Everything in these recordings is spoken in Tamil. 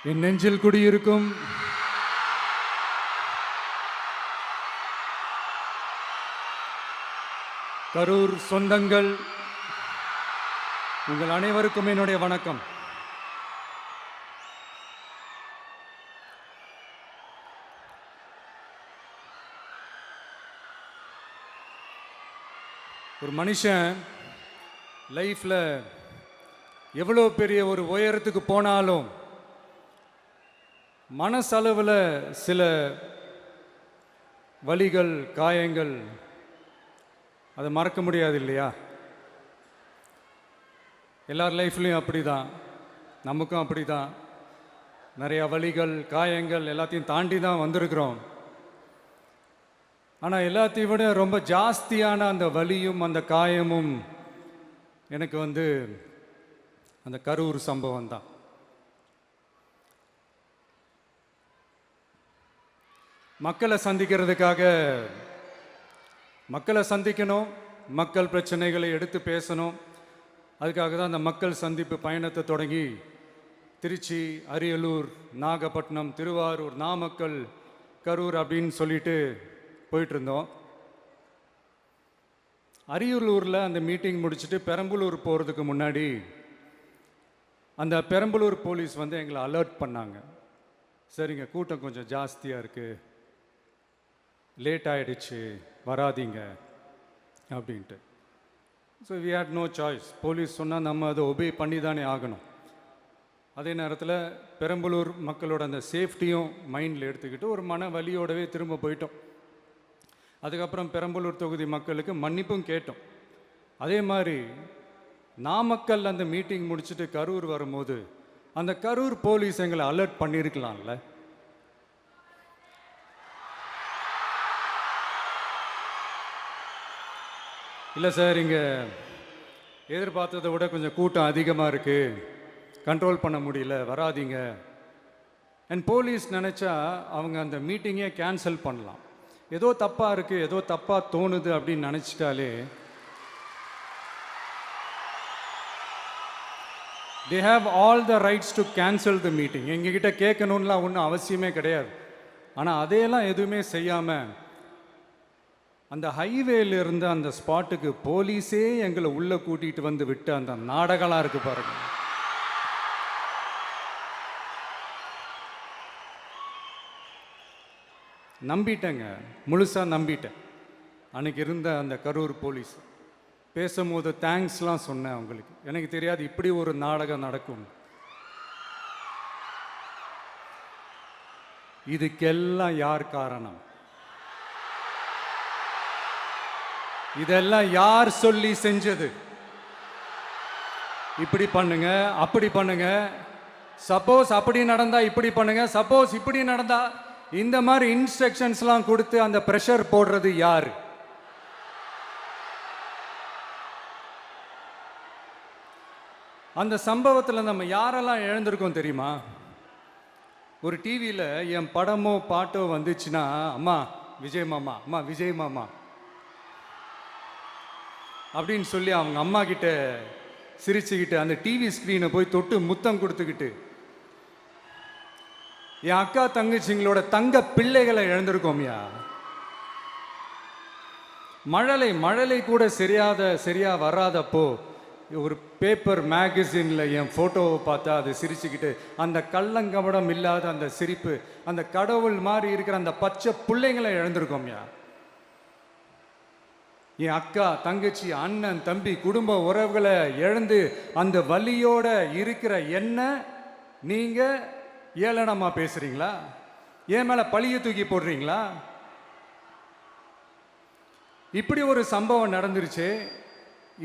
என் நெஞ்சில் குடியிருக்கும் கரூர் சொந்தங்கள், உங்கள் அனைவருக்கும் என்னுடைய வணக்கம். ஒரு மனுஷன் லைஃப்பில் எவ்வளோ பெரிய ஒரு உயரத்துக்கு போனாலும் மனசளவில் சில வலிகள், காயங்கள் அதை மறக்க முடியாது இல்லையா? எல்லார் லைஃப்லேயும் அப்படி தான், நமக்கும் அப்படி தான். நிறையா வலிகள், காயங்கள் எல்லாத்தையும் தாண்டி தான் வந்திருக்கிறோம். ஆனால் எல்லாத்தையும் விட ரொம்ப ஜாஸ்தியான அந்த வலியும் அந்த காயமும் எனக்கு அந்த கரூர் சம்பவம் தான். மக்களை சந்திக்கணும், மக்கள் பிரச்சனைகளை எடுத்து பேசணும். அதுக்காக தான் அந்த மக்கள் சந்திப்பு பயணத்தை தொடங்கி திருச்சி, அரியலூர், நாகப்பட்டினம், திருவாரூர், நாமக்கல், கரூர் அப்படின்னு சொல்லிட்டு போயிட்டு இருந்தோம். அரியலூரில் அந்த மீட்டிங் முடிச்சுட்டு பெரம்பலூர் போகிறதுக்கு முன்னாடி அந்த பெரம்பலூர் போலீஸ் எங்களை அலர்ட் பண்ணாங்க. சரிங்க, கூட்டம் கொஞ்சம் ஜாஸ்தியாக இருக்குது, லேட் ஆகிடுச்சு, வராதிங்க அப்படின்ட்டு. So we had no choice. Police சொன்னால் நம்ம அதை ஒபே பண்ணி தானே ஆகணும். அதே நேரத்தில் பெரம்பலூர் மக்களோட அந்த சேஃப்டியும் மைண்டில் எடுத்துக்கிட்டு ஒரு மன வலியோடவே திரும்ப போயிட்டோம். அதுக்கப்புறம் பெரம்பலூர் தொகுதி மக்களுக்கு மன்னிப்பும் கேட்டோம். அதே மாதிரி நாமக்கல் அந்த மீட்டிங் முடிச்சுட்டு கரூர் வரும்போது அந்த கரூர் போலீஸ் எங்களை அலர்ட் பண்ணியிருக்கலாம்ல. இல்லை சார், இங்கே எதிர்பார்த்ததை விட கொஞ்சம் கூட்டம் அதிகமாக இருக்குது, கண்ட்ரோல் பண்ண முடியல, வராதிங்க. அண்ட் போலீஸ் நினச்சா அவங்க அந்த மீட்டிங்கே கேன்சல் பண்ணலாம். ஏதோ தப்பாக இருக்குது, ஏதோ தப்பாக தோணுது அப்படின்னு நினச்சிட்டாலே they have all the rights to cancel the meeting. எங்ககிட்ட கேட்கணும்லாம் ஒன்றும் அவசியமே கிடையாது. ஆனால் அதையெல்லாம் எதுவுமே செய்யாமல் அந்த ஹைவேல இருந்து அந்த ஸ்பாட்டுக்கு போலீஸே எங்களை உள்ளே கூட்டிகிட்டு வந்து விட்டு அந்த நாடகம்லாம் இருக்கு பாருங்க. நம்பிட்டேங்க, முழுசாக நம்பிட்டேன். அன்னைக்கு இருந்த அந்த கரூர் போலீஸ் பேசும்போது தேங்க்ஸ்லாம் சொன்னேன் அவங்களுக்கு. எனக்கு தெரியாது இப்படி ஒரு நாடகம் நடக்கும். இதுக்கெல்லாம் யார் காரணம்? இதெல்லாம் யார் சொல்லி செஞ்சது? இப்படி பண்ணுங்க, அப்படி பண்ணுங்க, சப்போஸ் அப்படி நடந்தா இப்படி பண்ணுங்க, சப்போஸ் இப்படி நடந்தா இந்த மாதிரி இன்ஸ்ட்ரக்ஷன்ஸ்லாம் கொடுத்து அந்த ப்ரெஷர் போடுறது யார்? அந்த சம்பவத்தில் நம்ம யாரெல்லாம் இழந்திருக்கோம் தெரியுமா? ஒரு டிவியில் என் படமோ பாட்டோ வந்துச்சுன்னா, அம்மா விஜய் மாமா, அம்மா விஜய் மாமா அப்படின்னு சொல்லி அவங்க அம்மா கிட்ட சிரிச்சுக்கிட்டு அந்த டிவி ஸ்க்ரீனை போய் தொட்டு முத்தம் கொடுத்துக்கிட்டு என் அக்கா தங்கச்சிங்களோட தங்க பிள்ளைகளை இழந்திருக்கோம்யா. மழலை கூட சரியா வராதப்போ ஒரு பேப்பர் மேகசினில் என் ஃபோட்டோவை பார்த்தா அது சிரிச்சுக்கிட்டு அந்த கள்ளங்கபடம் இல்லாத அந்த சிரிப்பு, அந்த கடவுள் மாதிரி இருக்கிற அந்த பச்சை பிள்ளைங்களை இழந்திருக்கோம்யா. என் அக்கா, தங்கச்சி, அண்ணன், தம்பி, குடும்ப உறவுகளை இழந்து அந்த வலியோட இருக்கிற என்ன நீங்க ஏளனமா பேசுறீங்களா? என் மேல பழிய தூக்கி போடுறீங்களா? இப்படி ஒரு சம்பவம் நடந்துருச்சு.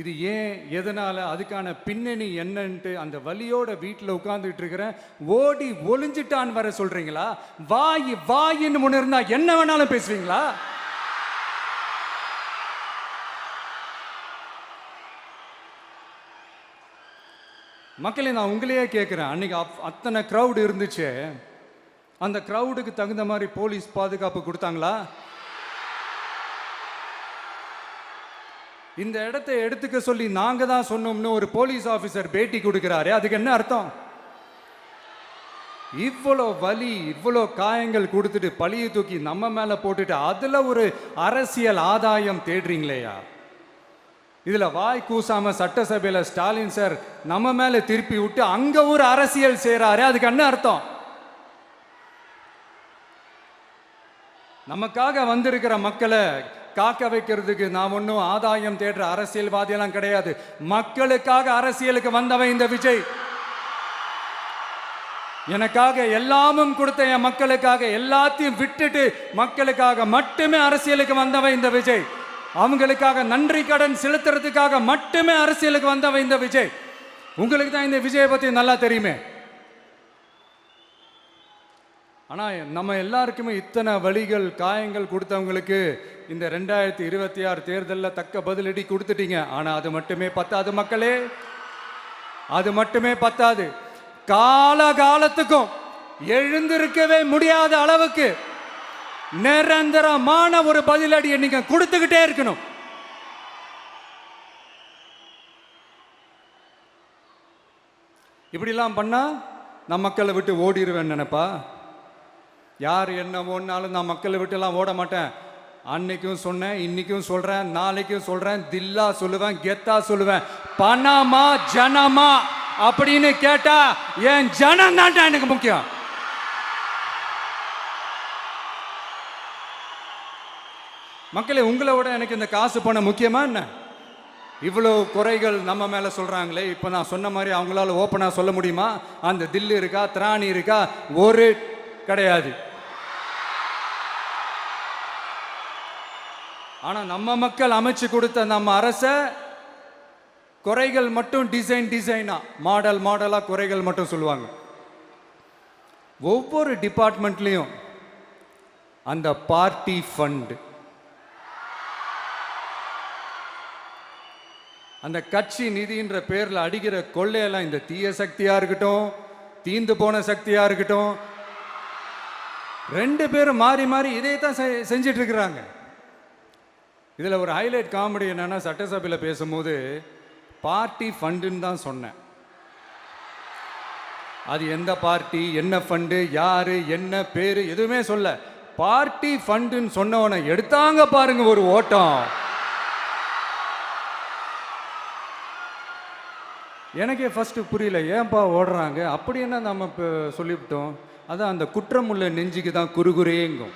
இது ஏன், எதனால, அதுக்கான பின்னணி என்னன்ட்டு அந்த வலியோட வீட்டில் உட்கார்ந்துட்டு இருக்கிறேன். ஓடி ஒளிஞ்சிட்டான்னு வர சொல்றீங்களா? வாயின்னு முன்ன இருந்தா என்ன வேணாலும் பேசுவீங்களா? மக்களே, நான் உங்களையே கேட்குறேன். அன்னைக்கு அத்தனை க்ரௌடு இருந்துச்சு, அந்த க்ரௌடுக்கு தகுந்த மாதிரி போலீஸ் பாதுகாப்பு கொடுத்தாங்களா? இந்த இடத்தை எடுத்துக்க சொல்லி நாங்க தான் சொன்னோம்னு ஒரு போலீஸ் ஆபீசர் பேட்டி கொடுக்கிறாரு. அதுக்கு என்ன அர்த்தம்? இவ்வளோ வலி, இவ்வளோ காயங்கள் கொடுத்துட்டு பழியை தூக்கி நம்ம மேல போட்டுட்டு அதுல ஒரு அரசியல் ஆதாயம் தேடுறீங்களேயா? இதுல வாய் கூசாம சட்டசபையில ஸ்டாலின் சார் நம்ம மேல திருப்பி விட்டு அங்க ஒரு அரசியல் செய்றாரு. அதுக்கு என்ன அர்த்தம்? நமக்காக வந்திருக்கிற மக்களை காக்க வைக்கிறதுக்கு நான் ஒன்றும் ஆதாயம் தேடுற அரசியல்வாதியெல்லாம் கிடையாது. மக்களுக்காக அரசியலுக்கு வந்தவன் இந்த விஜய். எனக்காக எல்லாமும் கொடுத்த என் மக்களுக்காக எல்லாத்தையும் விட்டுட்டு மக்களுக்காக மட்டுமே அரசியலுக்கு வந்தவன் இந்த விஜய். அவங்களுக்காக நன்றி கடன் செலுத்துறதுக்காக மட்டுமே அரசியலுக்கு வந்தவன் இந்த விஜய். உங்களுக்கு தான் இந்த விஜயை பத்தி நல்லா தெரியுமே. ஆனா நம்ம எல்லாருக்குமே இத்தனை வலிகள் காயங்கள் கொடுத்தவங்களுக்கு இந்த 2026 தேர்தலில் தக்க பதிலடி கொடுத்துட்டீங்க. ஆனா அது மட்டுமே பத்தாது மக்களே, அது மட்டுமே பத்தாது. காலகாலத்துக்கும் எழுந்திருக்கவே முடியாத அளவுக்கு நிரந்தரமான ஒரு பதிலடியை நீங்க கொடுத்துக்கிட்டே இருக்கணும். இப்படிலாம் பண்ணா நான் மக்களை விட்டு ஓடிடுவேன் நினைப்பா? யார் என்ன ஓடினாலும் நான் மக்களை விட்டு எல்லாம் ஓட மாட்டேன். அன்னைக்கும் சொன்னேன், இன்னைக்கும் சொல்றேன், நாளைக்கும் சொல்றேன், தில்லா சொல்லுவேன், கெத்தா சொல்லுவேன். பணமா ஜனமா அப்படின்னு கேட்டா என் ஜனம் தான் எனக்கு முக்கியம். மக்களே, உங்களை விட எனக்கு இந்த காசு பணம் முக்கியமா என்ன? இவ்வளோ குறைகள் நம்ம மேல சொல்றாங்களே, இப்ப நான் சொன்ன மாதிரி அவங்களால ஓப்பனா சொல்ல முடியுமா? அந்த தில்லு இருக்கா, திராணி இருக்கா? ஒரு கிடையாது. ஆனா நம்ம மக்கள் அமைச்சு கொடுத்த நம்ம அரச குறைகள் மட்டும் டிசைனா மாடலா குறைகள் மட்டும் சொல்லுவாங்க. ஒவ்வொரு டிபார்ட்மெண்ட்லயும் அந்த பார்ட்டி ஃபண்ட், அந்த கட்சி நிதின்ற பேர்ல அடிக்கிற கொள்ளையெல்லாம் இந்த தீய சக்தியா இருக்கட்டும், தீந்து போன சக்தியா இருக்கட்டும், ரெண்டு பேரும் மாறி மாறி இதே தான் செஞ்சிட்டு இருக்கிறாங்க. இதுல ஒரு ஹைலைட் காமெடி என்னன்னா, சட்டசபையில் பேசும்போது பார்ட்டி ஃபண்டுன்னு தான் சொன்னேன். அது எந்த பார்ட்டி, என்ன ஃபண்டு, யாரு, என்ன பேரு எதுவுமே சொல்ல. பார்ட்டி ஃபண்டுன்னு சொன்னவனை எடுத்தாங்க பாருங்க ஒரு ஓட்டம். எனக்கே ஃபர்ஸ்ட் புரியல, ஏன்பா ஓடுறாங்க? அப்படி என்ன நம்ம இப்போ சொல்லிவிட்டோம்? அதான் அந்த குற்றமுள்ள நெஞ்சுக்கு தான் குறுகுறேங்கும்.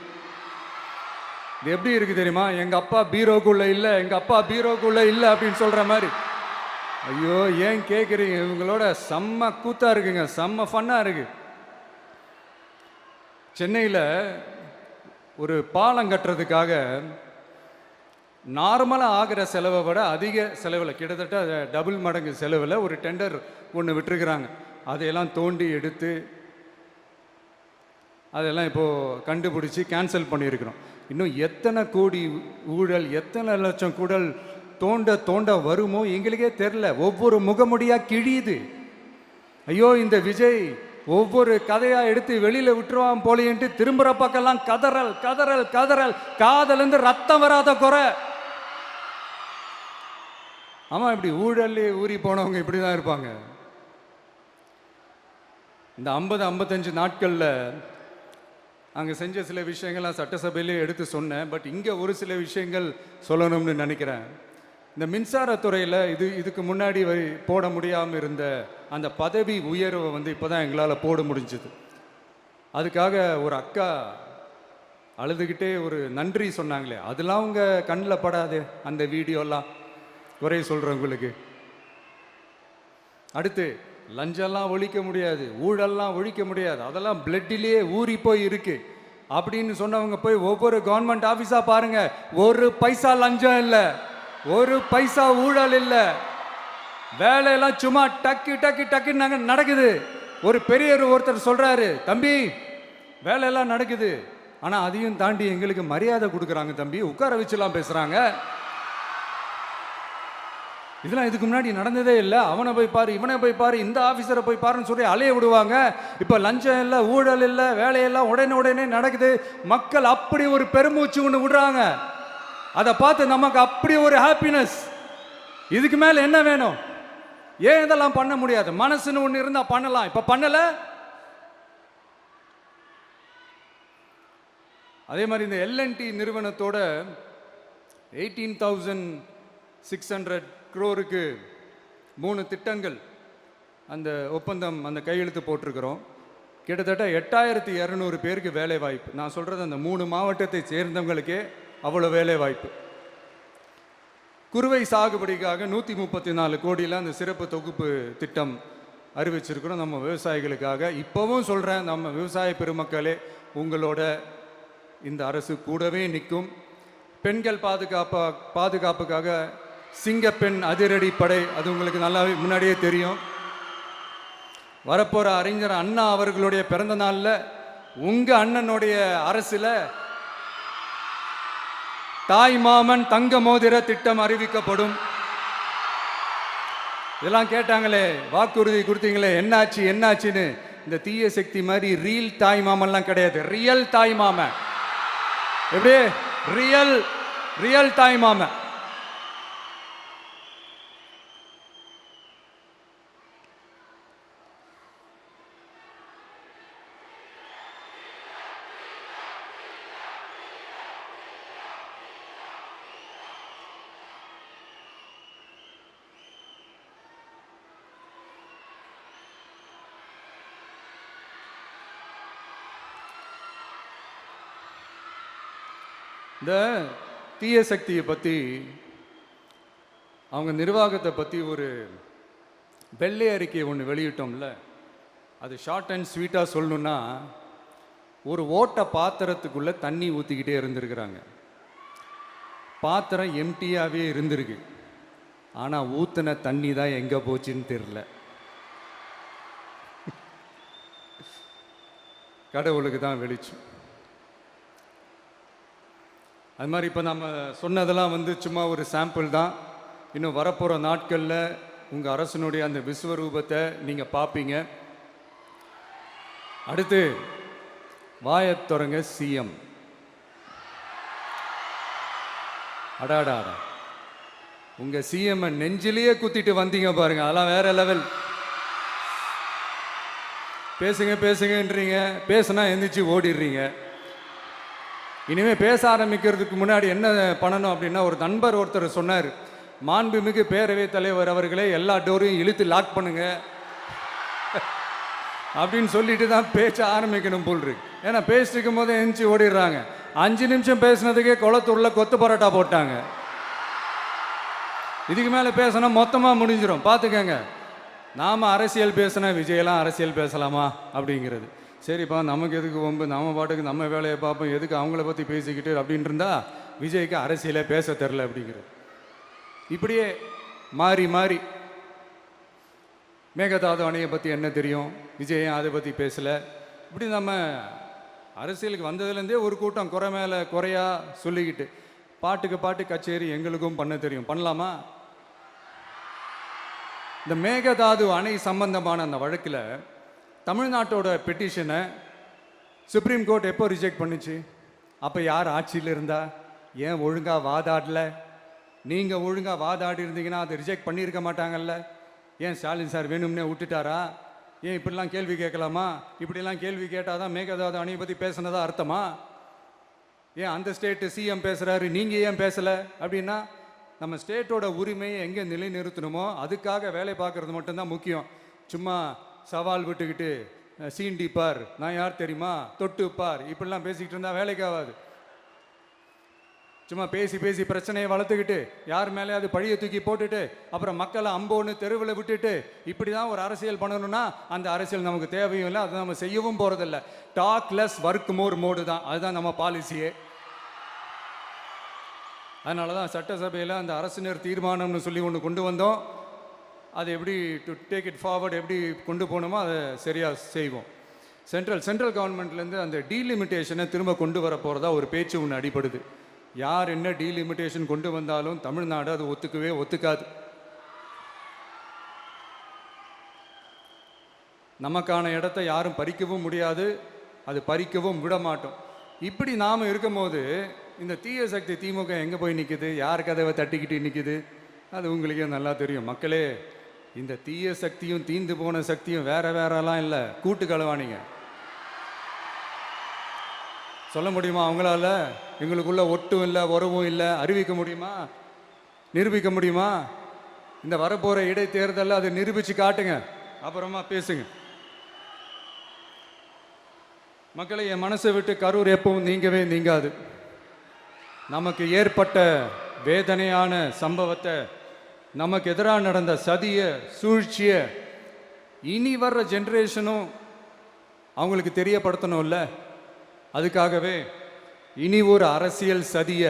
இது எப்படி இருக்கு தெரியுமா? எங்க அப்பா பீரோக்குள்ள இல்லை, எங்க அப்பா பீரோக்குள்ள இல்லை அப்படின்னு சொல்ற மாதிரி. ஐயோ, ஏன் கேட்குறீங்க? இவங்களோட செம்ம கூத்தா இருக்குங்க, செம்ம ஃபன்னா இருக்கு. சென்னையில் ஒரு பாலம் கட்டுறதுக்காக நார்மலாக ஆகிற செலவை விட அதிக செலவில், கிட்டத்தட்ட டபுள் மடங்கு செலவில் ஒரு டெண்டர் ஒன்று விட்டுருக்குறாங்க. அதையெல்லாம் தோண்டி எடுத்து அதெல்லாம் இப்போது கண்டுபிடிச்சி கேன்சல் பண்ணியிருக்கிறோம். இன்னும் எத்தனை கோடி ஊழல், எத்தனை லட்சம் குடல் தோண்ட வருமோ எங்களுக்கே தெரில. ஒவ்வொரு முகமுடியாக கிழியுது. ஐயோ, இந்த விஜய் ஒவ்வொரு கதையாக எடுத்து வெளியில் விட்டுருவான் போலேன்ட்டு திரும்புகிற பக்கம்லாம் கதறல் கதறல் கதறல், காதலேருந்து ரத்தம் வராத குறை. ஆமாம், இப்படி ஊழல்லே ஊறி போனவங்க இப்படி தான் இருப்பாங்க. இந்த 50-55 நாட்களில் அங்கே செஞ்ச சில விஷயங்கள்லாம் சட்டசபையிலே எடுத்து சொன்னேன். பட் இங்கே ஒரு சில விஷயங்கள் சொல்லணும்னு நினைக்கிறேன். இந்த மின்சாரத்துறையில் இதுக்கு முன்னாடி போட முடியாமல் இருந்த அந்த பதவி உயர்வை இப்போ தான் எங்களால் போட முடிஞ்சது. அதுக்காக ஒரு அக்கா அழுதுகிட்டே ஒரு நன்றி சொன்னாங்களே, அதெல்லாம் அவங்க கண்ணில் படாது அந்த வீடியோலாம், குறை சொல்கிறவங்களுக்கு. அடுத்து லஞ்சம்லாம் ஒழிக்க முடியாது, ஊழல்லாம் ஒழிக்க முடியாது, அதெல்லாம் பிளட்டிலேயே ஊறி போய் இருக்கு அப்படின்னு சொன்னவங்க போய் ஒவ்வொரு கவர்மெண்ட் ஆஃபீஸா பாருங்க. ஒரு பைசா லஞ்சம் இல்லை, ஒரு பைசா ஊழல் இல்லை, வேலையெல்லாம் சும்மா டக்கு டக்கு டக்குன்னு நடக்குது. ஒரு பெரியவர் ஒருத்தர் சொல்றாரு, தம்பி வேலையெல்லாம் நடக்குது, ஆனா அதையும் தாண்டி எங்களுக்கு மரியாதை கொடுக்குறாங்க தம்பி, உட்கார வச்சுலாம் பேசுறாங்க. இதெல்லாம் இதுக்கு முன்னாடி நடந்ததே இல்லை. அவனை போய் பாரு, இவனை போய் பாரு, இந்த ஆஃபீஸரை போய் பாருன்னு சொல்லி அலைய விடுவாங்க. இப்போ லஞ்சம் இல்லை, ஊழல் இல்லை, வேலையெல்லாம் உடனே நடக்குது. மக்கள் அப்படி ஒரு பெருமூச்சு ஒன்று விடுறாங்க. அதை பார்த்து நமக்கு அப்படி ஒரு ஹாப்பினஸ். இதுக்கு மேலே என்ன வேணும்? ஏன் இதெல்லாம் பண்ண முடியாது? மனசுன்னு ஒன்று இருந்தால் பண்ணலாம். இப்போ பண்ணலை. அதே மாதிரி இந்த எல்என்டி நிறுவனத்தோட 18,600 crore-க்கு 3 திட்டங்கள் அந்த ஒப்பந்தம் அந்த கையெழுத்து போட்டிருக்கிறோம். கிட்டத்தட்ட 8,200 பேருக்கு வேலை வாய்ப்பு. நான் சொல்கிறது அந்த 3 மாவட்டத்தை சேர்ந்தவங்களுக்கே அவ்வளோ வேலை வாய்ப்பு. குறுவை சாகுபடிக்காக 134 கோடியில் அந்த சிறப்பு தொகுப்பு திட்டம் அறிவிச்சிருக்கிறோம் நம்ம விவசாயிகளுக்காக. இப்போவும் சொல்கிறேன், நம்ம விவசாய பெருமக்களே, உங்களோட இந்த அரசு கூடவே நிற்கும். பெண்கள் பாதுகாப்புக்காக சிங்கப்பெண் அதிரடி படை, அது உங்களுக்கு நல்லா முன்னாடியே தெரியும். வரப்போகிற அறிஞர் அண்ணா அவர்களுடைய பிறந்த நாளில் உங்கள் அண்ணனுடைய அரசில் தாய் மாமன் தங்க மோதிர திட்டம் அறிவிக்கப்படும். இதெல்லாம் கேட்டாங்களே, வாக்குறுதி கொடுத்தீங்களே, என்னாச்சு என்னாச்சுன்னு. இந்த தீய சக்தி மாதிரி ரீல் தாய் மாமன்லாம் கிடையாது, ரியல் தாய் மாமன். எப்படி ரியல் தாய் மாமன். இந்த தீய சக்தியை பற்றி, அவங்க நிர்வாகத்தை பற்றி ஒரு வெள்ளை அறிக்கையை ஒன்று வெளியிட்டோம்ல, அது ஷார்ட் அண்ட் ஸ்வீட்டாக சொல்லணுன்னா, ஒரு ஓட்ட பாத்திரத்துக்குள்ளே தண்ணி ஊற்றிக்கிட்டே இருந்திருக்கிறாங்க. பாத்திரம் எம்டியாகவே இருந்திருக்கு, ஆனால் ஊற்றின தண்ணி தான் எங்கே போச்சுன்னு தெரில. கடவுளுக்கு தான் வெளிச்சம். அது மாதிரி இப்போ நம்ம சொன்னதெல்லாம் சும்மா ஒரு சாம்பிள் தான். இன்னும் வரப்போகிற நாட்களில் உங்கள் அரசனுடைய அந்த விஸ்வரூபத்தை நீங்கள் பார்ப்பீங்க. அடுத்து வாயத் தொடங்க சிஎம். அடாடாடா, உங்கள் சிஎம் நெஞ்சிலேயே குத்திட்டு வந்தீங்க பாருங்க, அதெல்லாம் வேற லெவல். பேசுங்கன்றீங்க, பேசுனா எந்திரிச்சு ஓடிடுறீங்க. இனிமேல் பேச ஆரம்பிக்கிறதுக்கு முன்னாடி என்ன பண்ணணும் அப்படின்னா, ஒரு நண்பர் ஒருத்தர் சொன்னார், மாண்புமிகு பேரவைத் தலைவர் அவர்களே, எல்லா டோரையும் இழுத்து லாக் பண்ணுங்க அப்படின்னு சொல்லிட்டு தான் பேச்ச ஆரம்பிக்கணும் போல் இருக்கு. ஏன்னா பேசிட்டு இருக்கும் போதே எந்திரிச்சு ஓடிடுறாங்க. 5 நிமிஷம் பேசினதுக்கே குளத்தூர்ல கொத்து பரோட்டா போட்டாங்க. இதுக்கு மேலே பேசினா மொத்தமாக முடிஞ்சிடும், பார்த்துக்கங்க. நாம் அரசியல் பேசினா விஜயெல்லாம் அரசியல் பேசலாமா அப்படிங்கிறது. சரிப்பா, நமக்கு எதுக்கு வம்பு, நம்ம பாட்டுக்கு நம்ம வேலையை பார்ப்போம், எதுக்கு அவங்கள பற்றி பேசிக்கிட்டு அப்படின்னு இருந்தால் விஜய்க்கு அரசியலே பேச தெரில அப்படிங்கிறது. இப்படியே மாறி மாறி மேகதாது அணையை பற்றி என்ன தெரியும், விஜயம் அதை பற்றி பேசலை. இப்படி நம்ம அரசியலுக்கு வந்ததுலேருந்தே ஒரு கூட்டம் குறை மேலே குறையா சொல்லிக்கிட்டு, பாட்டுக்கு பாட்டு கச்சேரி எங்களுக்கும் பண்ண தெரியும், பண்ணலாமா? இந்த மேகதாது அணை சம்பந்தமான அந்த வழக்கில் தமிழ்நாட்டோட பெட்டிஷனை சுப்ரீம் கோர்ட் எப்போ ரிஜெக்ட் பண்ணுச்சு? அப்போ யார் ஆட்சியில் இருந்தா? ஏன் ஒழுங்காக வாதாடல? நீங்கள் ஒழுங்காக வாதாடி இருந்தீங்கன்னா அதை ரிஜெக்ட் பண்ணியிருக்க மாட்டாங்கல்ல. ஏன் ஸ்டாலின் சார் வேணும்னே விட்டுட்டாரா? ஏன் இப்படிலாம் கேள்வி கேட்கலாமா? இப்படிலாம் கேள்வி கேட்டால் தான் மேகதாது அணையை பற்றி பேசுனதா அர்த்தமா? ஏன் அந்த ஸ்டேட்டு சிஎம் பேசுகிறாரு, நீங்கள் ஏன் பேசலை அப்படின்னா, நம்ம ஸ்டேட்டோட உரிமையை எங்கே நிலைநிறுத்தணுமோ அதுக்காக வேலை பார்க்குறது மட்டும்தான் முக்கியம். சும்மா சவால் விட்டுக்கிட்டு சீண்டி பார், நான் யார் தெரியுமா, தொட்டு பார், இப்படிலாம் பேசிக்கிட்டு இருந்தால் வேலைக்கு ஆகாது. சும்மா பேசி பேசி பிரச்சனையை வளர்த்துக்கிட்டு யார் மேலே அது பழியை தூக்கி போட்டுட்டு அப்புறம் மக்களை அம்போன்னு தெருவில் விட்டுட்டு இப்படி தான் ஒரு அரசியல் பண்ணணும்னா அந்த அரசியல் நமக்கு தேவையும் இல்லை, அதை நம்ம செய்யவும் போகிறதில்ல. Talk less work more mode தான், அதுதான் நம்ம பாலிசியே. அதனால தான் சட்டசபையில் அந்த அரசினர் தீர்மானம்னு சொல்லி ஒன்று கொண்டு வந்தோம். அது எப்படி டு டேக் இட் ஃபார்வர்ட், எப்படி கொண்டு போகணுமோ அதை சரியாக செய்வோம். சென்ட்ரல் கவர்மெண்ட்லேருந்து அந்த டீலிமிட்டேஷனை திரும்ப கொண்டு வர போகிறதா ஒரு பேச்சு ஒன்று அடிபடுது. யார் என்ன டீலிமிட்டேஷன் கொண்டு வந்தாலும் தமிழ்நாடு அது ஒத்துக்காது. நமக்கான இடத்த யாரும் பறிக்கவும் முடியாது, அது பறிக்கவும் விட மாட்டோம். இப்படி நாம் இருக்கும்போது இந்த தீய சக்தி திமுக எங்கே போய் நிற்குது, யார் கதவை தட்டிக்கிட்டு நிற்குது, அது உங்களுக்கே நல்லா தெரியும். மக்களே, இந்த தீய சக்தியும் தீந்து போன சக்தியும் வேறலாம் இல்லை, கூட்டு களவாணிங்க. சொல்ல முடியுமா அவங்களால? எங்களுக்குள்ள ஒட்டும் இல்லை, உறவும் இல்லை, அறிவிக்க முடியுமா? நிரூபிக்க முடியுமா? இந்த வரப்போகிற இடைத்தேர்தலில் அதை நிரூபித்து காட்டுங்க, அப்புறமா பேசுங்க. மக்களை, என் மனசை விட்டு கரூர் எப்பவும் நீங்கவே நீங்காது. நமக்கு ஏற்பட்ட வேதனையான சம்பவத்தை, நமக்கு எதிராக நடந்த சதிய சூழ்ச்சியை இனி வர்ற ஜென்ரேஷனும் அவங்களுக்கு தெரியப்படுத்தணும்ல. அதுக்காகவே இனி ஒரு அரசியல் சதிய,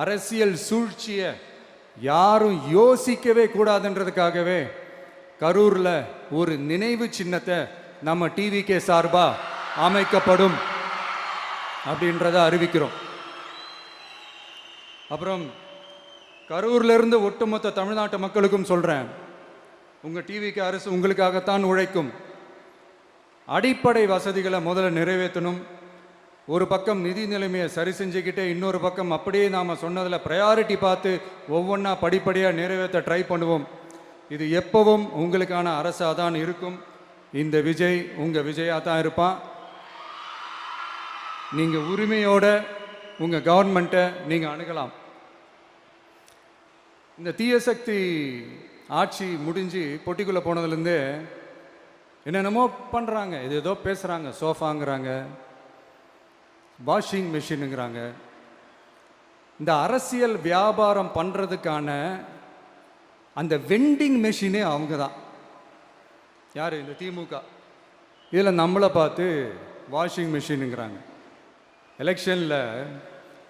அரசியல் சூழ்ச்சிய யாரும் யோசிக்கவே கூடாதுன்றதுக்காகவே கரூரில் ஒரு நினைவு சின்னத்தை நம்ம டிவிகே சார்பா அமைக்கப்படும் அப்படின்றத அறிவிக்கிறோம். அப்புறம் கரூர்ல இருந்து ஒட்டுமொத்த தமிழ்நாட்டு மக்களுக்கும் சொல்றேன், உங்க டிவிகே அரசு உங்களுக்காகத்தான் உழைக்கும். அடிப்படை வசதிகளை முதல்ல நிறைவேற்றணும். ஒரு பக்கம் நிதி நிலைமையை சரி செஞ்சுக்கிட்டே, இன்னொரு பக்கம் அப்படியே நாம் சொன்னதில் ப்ரையாரிட்டி பார்த்து ஒவ்வொன்றா படிப்படியாக நிறைவேற்ற ட்ரை பண்ணுவோம். இது எப்பவும் உங்களுக்கான அரசாக தான் இருக்கும். இந்த விஜய் உங்கள் விஜயாக தான் இருப்பான். நீங்கள் உரிமையோட உங்கள் கவர்மெண்ட்டை நீங்கள் அணுகலாம். இந்த தீய சக்தி ஆட்சி முடிஞ்சு பொட்டிக்குள்ளே போனதுலேருந்து என்னென்னமோ பண்ணுறாங்க, இது ஏதோ பேசுகிறாங்க, சோஃபாங்கிறாங்க, வாஷிங் மிஷினுங்கிறாங்க. இந்த அரசியல் வியாபாரம் பண்ணுறதுக்கான அந்த வெண்டிங் மெஷினே அவங்க தான். யார்? இந்த திமுக. இதில் நம்மளை பார்த்து வாஷிங் மிஷினுங்கிறாங்க. எலெக்ஷனில்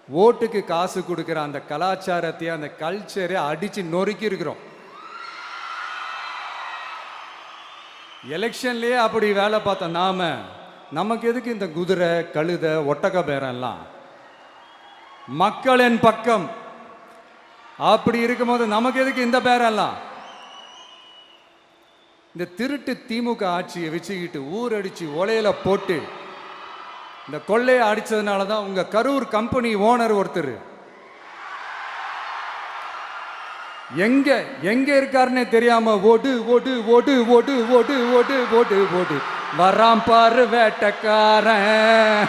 ஓட்டுக்கு காசு கொடுக்குற அந்த கலாச்சாரத்தையே, அந்த கல்ச்சரை அடித்து நொறுக்கி இருக்கிறோம். எலெக்ஷன்லேயே அப்படி வேலை பார்த்த நமக்கு எதுக்கு இந்த குதிரை, கழுதை, ஒட்டக பேரெல்லாம்? மக்களின் பக்கம் அப்படி இருக்கும்போது நமக்கு எதுக்கு இந்த பேரெல்லாம்? இந்த திருட்டு திமுக ஆட்சியை வச்சுக்கிட்டு ஊரடிச்சு ஒலையில போட்டு இந்த கொள்ளையை அடிச்சதுனால தான் உங்க கரூர் கம்பெனி ஓனர் ஒருத்தர் எங்க எங்க இருக்காருன்னே தெரியாம ஓடு ஓடு ஓடு ஓடு ஓடு ஓடு ஓடு ஓடு வராம் பாரு வேட்டக்காரன்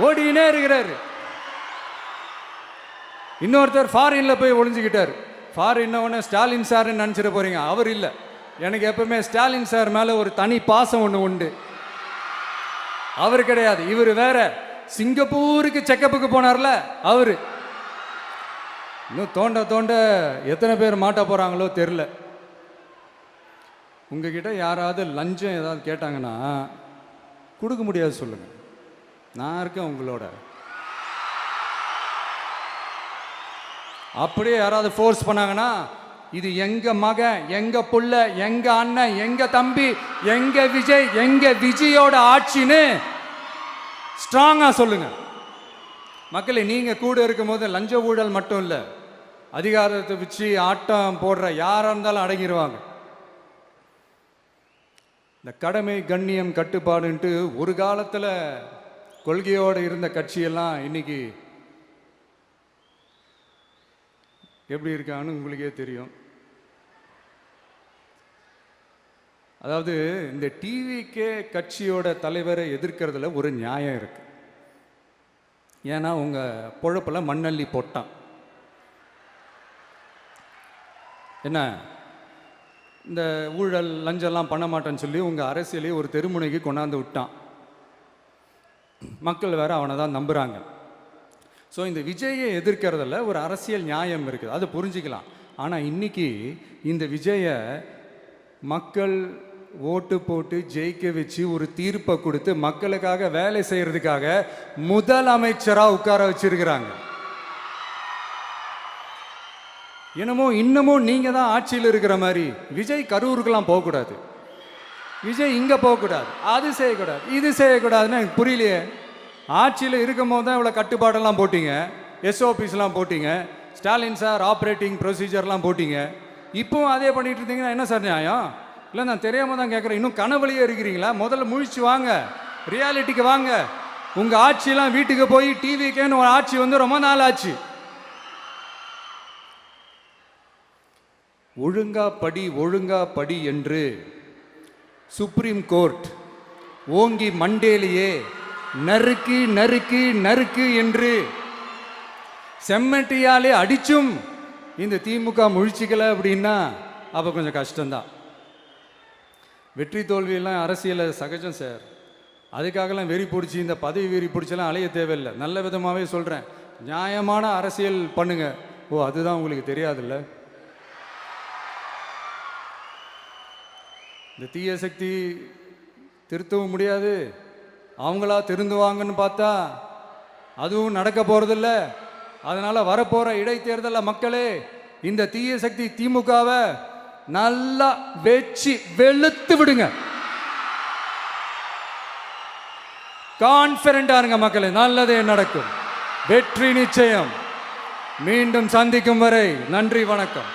ஓடினே இருக்கிறாரு. இன்னொருத்தர் ஃபாரின்ல போய் ஒளிஞ்சுக்கிட்டார். ஃபாரின் ஸ்டாலின் சார் நினைச்சிட போறீங்க, அவர் இல்லை. எனக்கு எப்பவுமே ஸ்டாலின் சார் மேல ஒரு தனி பாசம் ஒன்று உண்டு. அவர் கிடையாது, இவர் வேற. சிங்கப்பூருக்கு செக்கப்புக்கு போனார்ல அவரு. இன்னும் தோண்ட தோண்ட எத்தனை பேர் மாட்ட போறாங்களோ தெரியல. உங்ககிட்ட யாராவது லஞ்சம் ஏதாவது கேட்டாங்கன்னா கொடுக்க முடியாது சொல்லுங்க, நான் இருக்கேன் உங்களோட. அப்படியே யாராவது ஃபோர்ஸ் பண்ணாங்கன்னா, இது எங்க மகன், எங்க புள்ள, எங்க அண்ணன், எங்க தம்பி, எங்க விஜய், எங்க விஜயோட ஆட்சின்னு ஸ்ட்ராங்கா சொல்லுங்க. மக்களை, நீங்க கூட இருக்கும் போது லஞ்ச ஊழல் மட்டும் இல்லை, அதிகாரத்தை வச்சு ஆட்டம் போடுற யாரா இருந்தாலும் அடங்கிடுவாங்க. இந்த கடமை, கண்ணியம், கட்டுப்பாடுன்ட்டு ஒரு காலத்தில் கொள்கையோடு இருந்த கட்சியெல்லாம் இன்னைக்கு எப்படி இருக்கான்னு உங்களுக்கே தெரியும். அதாவது இந்த டிவிகே கட்சியோட தலைவரை எதிர்க்கிறதுல ஒரு நியாயம் இருக்கு. ஏன்னா உங்க பொழப்புல மண்ணள்ளி போட்டான். என்ன, இந்த ஊழல் லஞ்சம்லாம் பண்ண மாட்டேன்னு சொல்லி உங்க அரசியலையே ஒரு தெருமுனைக்கு கொண்டாந்து விட்டான். மக்கள் வேற அவனை தான் நம்புறாங்க. ஸோ இந்த விஜயை எதிர்க்கிறதுல ஒரு அரசியல் நியாயம் இருக்குது, அதை புரிஞ்சுக்கலாம். ஆனால் இன்னைக்கு இந்த விஜயை மக்கள் ஓட்டு போட்டு ஜெயிக்க வச்சு ஒரு தீர்ப்பை கொடுத்து மக்களுக்காக வேலை செய்யறதுக்காக முதலமைச்சராக உட்கார வச்சிருக்கிறாங்க. என்னமோ இன்னமும் நீங்க தான் ஆட்சியில் இருக்கிற மாதிரி. விஜய் கரூருக்கெல்லாம் போகக்கூடாது, விஜய் இங்க போகக்கூடாது, அது செய்யக்கூடாது, இது செய்யக்கூடாதுன்னு எனக்கு புரியலையே. ஆட்சியில் இருக்கும் போது தான் இவ்வளோ கட்டுப்பாடெல்லாம் போட்டீங்க, எஸ்ஓபிஸ்லாம் போட்டீங்க, ஸ்டாலின் சார் ஆப்ரேட்டிங் ப்ரொசீஜர்லாம் போட்டீங்க. இப்போவும் அதே பண்ணிட்டு இருந்தீங்கன்னா என்ன சார் நியாயம்? இல்லை, நான் தெரியாம தான் கேட்குறேன். இன்னும் கனவுலையே இருக்கிறீங்களா? முதல்ல முழிச்சு வாங்க, ரியாலிட்டிக்கு வாங்க. உங்கள் ஆட்சியெல்லாம் வீட்டுக்கு போய் டிவிக்கேன்னு ஒரு ஆட்சி வந்து ரொம்ப நாள் ஆச்சு. ஒழுங்கா படி, ஒழுங்கா படி என்று சுப்ரீம் கோர்ட் ஓங்கி மண்டேலியே நறுக்கு நறுக்கு நறுக்கு என்று செம்மட்டியாலே அடிச்சும் இந்த திமுக முழிச்சிக்கல அப்படின்னா அப்போ கொஞ்சம் கஷ்டம்தான். வெற்றி தோல்வியெல்லாம் அரசியலில் சகஜம் சார். அதுக்காகலாம் வெறி பிடிச்சி இந்த பதவி வெறி பிடிச்செல்லாம் அலைய தேவையில்லை. நல்ல விதமாகவே சொல்கிறேன், நியாயமான அரசியல் பண்ணுங்க. ஓ, அதுதான் உங்களுக்கு தெரியாதுல்ல. இந்த தீய சக்தி திருத்தவும் முடியாது, அவங்களா திருந்துவாங்கன்னு பார்த்தா அதுவும் நடக்க போகிறதில்ல. அதனால் வரப்போகிற இடைத்தேர்தலில் மக்களே இந்த தீய சக்தி திமுகவை நல்லா வெச்சு வெளுத்து விடுங்க. கான்ஃபிடண்டா இருங்க மக்களே, நல்லதே நடக்கும், வெற்றி நிச்சயம். மீண்டும் சந்திக்கும் வரை நன்றி, வணக்கம்.